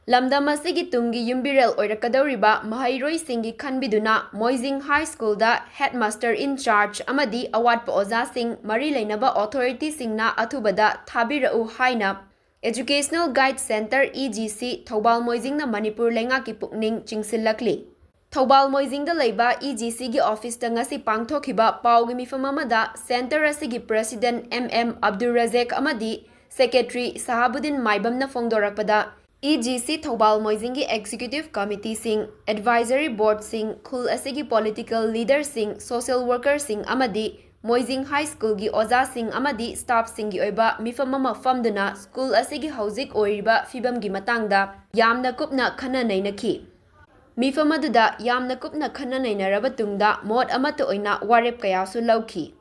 Lamdam asigi tungi yumbirel oirakadoriba Maheiroi singgi Khanbiduna Moijing High School da Headmaster in Charge amadi awatpa oza sing mari lainaba authority singna athubada Thabirakuu haina Educational Guide Center EGC Thobal Moijing na Manipur lenga ki pukning chingsilakli Thobal Moijing da leiba EGC gi office da ngasi pangthokhiba pawgi mifam amada center asigi President MM Abdulrazak amadi Secretary Sahabuddin Maibam na fongdorakpada EGC Thobal Moijing gi Executive Committee sing Advisory Board sing khul asigi political leader sing social worker sing amadi Moijing High School gi oza sing amadi staff sing gi oiba mifam ama famduna school asigi hauzik oiriba fibam gi matangda yamna kupna khana nainaki mifam aduda yamna kupna khana nainaraba tungda mod amata oina warep kaya su lauki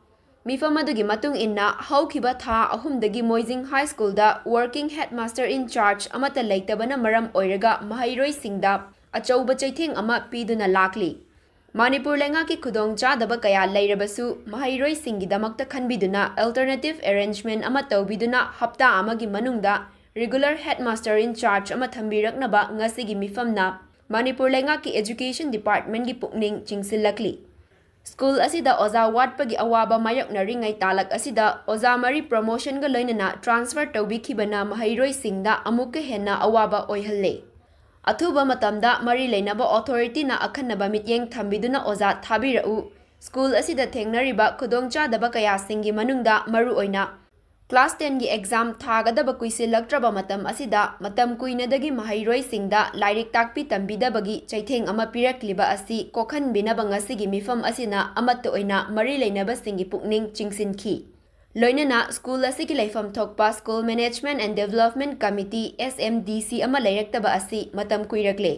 Mifam adugi matung inna haukiba tha ahumdagi Moijing High School da Working Headmaster in Charge amata leitabana maram oiraga Maheiroi singda achauba chaitheng ama piduna lakli Manipur lenga ki khudong chadaba kaya leirabasu Maheiroi singi damakta khanbiduna alternative arrangement ama tawbiduna hapta amagi manungda regular headmaster in charge ama thambiraknaba ngasigi mifamna Manipur lenga ki education department gi pukning chingsilakli School asida oza watpagi awaba mayoknaringai talak asida oza mari promotion ga loinana transfer tawbikhibana Maheiroi singda amuka henna awaba oihalle athuba matamda mari leinaba authority na akhanaba mityeng thambiduna oza Thabirakuu school asida thengnariba khudongcha daba kaya singi manungda maru oina Class 10 gi exam thagadaba kuisilaktraba matam asida matam kuinadagi Maheiroi singda lairik takpi tambidabagi chaitheng ama pirakliba asi kokhanbinaba ngasigi mifam asina amatta oina mari leinaba singi pukning chingsinki loinana school asigi leifam thokpa School Management and Development Committee SMDC ama lairektaba asi matam kuirakle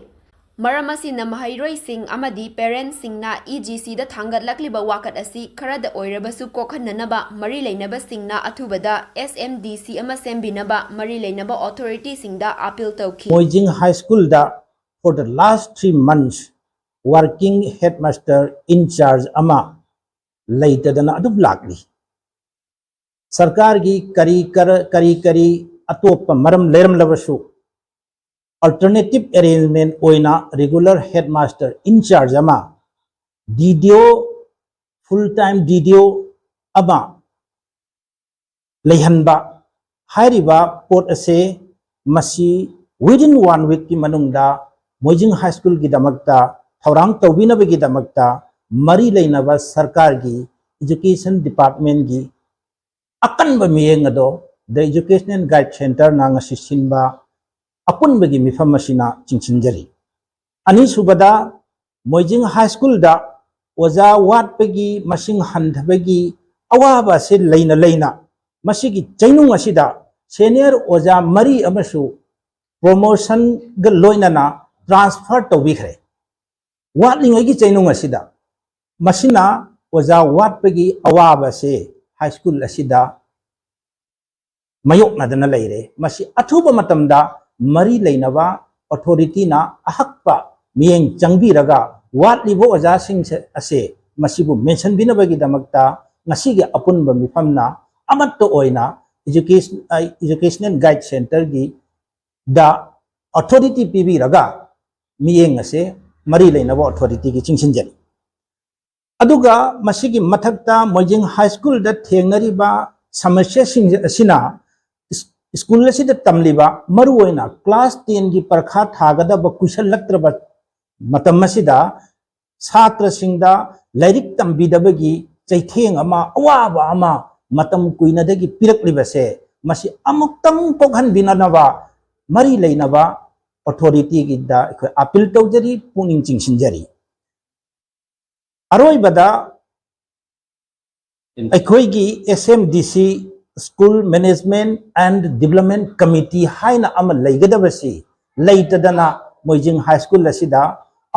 Maram asina Maheiroi sing amadi parents singna EGC da thangatlakliba wakat asi kharada oirabasu kokhananaba mari leinaba singna athubada SMDC ama sembinaba mari leinaba authority singda appeal tawki Moijing High School da for the last 3 months working headmaster in charge ama leitadana adu lakli sarkar gi kari atoppa maram leram labasu alternative arrangement oina regular headmaster in charge ama DDO full time DDO ama leihanba hairiba pot ase masi within 1 week ki manungda Moijing High School gi damakta thorang tawbinaba gi damakta mari leinaba sarkar gi education department gi akanba miyengado the educational guide center na ngasi sinba apun bagi mifam masina chingchinjari ani subada Moijing High School da oza wat bagi masing handhabagi awaba se leina masigi chainung asida senior oza mari amasu promotion ga loinana transfer to bikhre wat lingai gi chainung asida masina oza wat bagi awaba se high school asida mayok nadana leire masi athuba matamda mari leinaba authority na ahakpa miyeng changbiraga watlibo oja sing ase masibu mention binabagi damakta ngasigi apunba mifamna amatto oina educational guide center gi da authority pibiraga miyeng ase mari leinaba authority gi chingsinjari aduga masigi mathakta Moijing High School da thengnariba samasya sing asina School asida tamliba maruoina class 10 gi parkha thagada ba kushal laktraba matam asida chhatra singda lairik tambidabagi chaitheng ama awaba ama matam kuinadagi piraklibase masi amuktang pokhan binanaba mari leinaba authority gi da appeal tawjari puning chingsinjari aroi bada akhoi gi SMDC School Management and Development Committee haina ama leigadabasi leitadana Moijing High School asida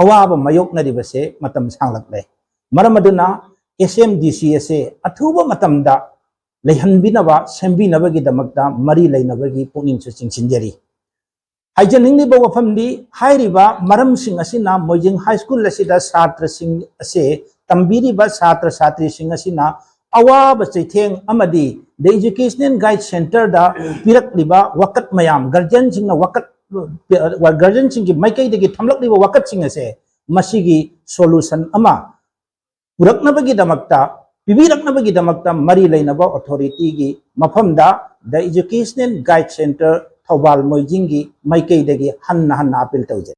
awaba mayokna ribase matam sanglakle maramaduna SMDC ase athuba matamda leihanbinaba sembinabagi damakta mari leinabagi puning chu chingsinjari haijaningni ba wafamdi hairiba maram sing asina Moijing High School asida satra sing ase tambiri ba satra satri sing asina awaba chaitheng amadi the educational guide center da pirak liba wakat mayam guardian singna wakat guardian Singh की माइकई दगी थमलक वाकत सिंह असे मसीगी solution अमा पुरकनबगीदमक्ता पिबिरकनबगीदमक्ता मरी लेनबा authority की मफमदा the educational guide centre Thoubal मोइजिंग की माइकई दगी हन्ना हन्ना अपील तौजे।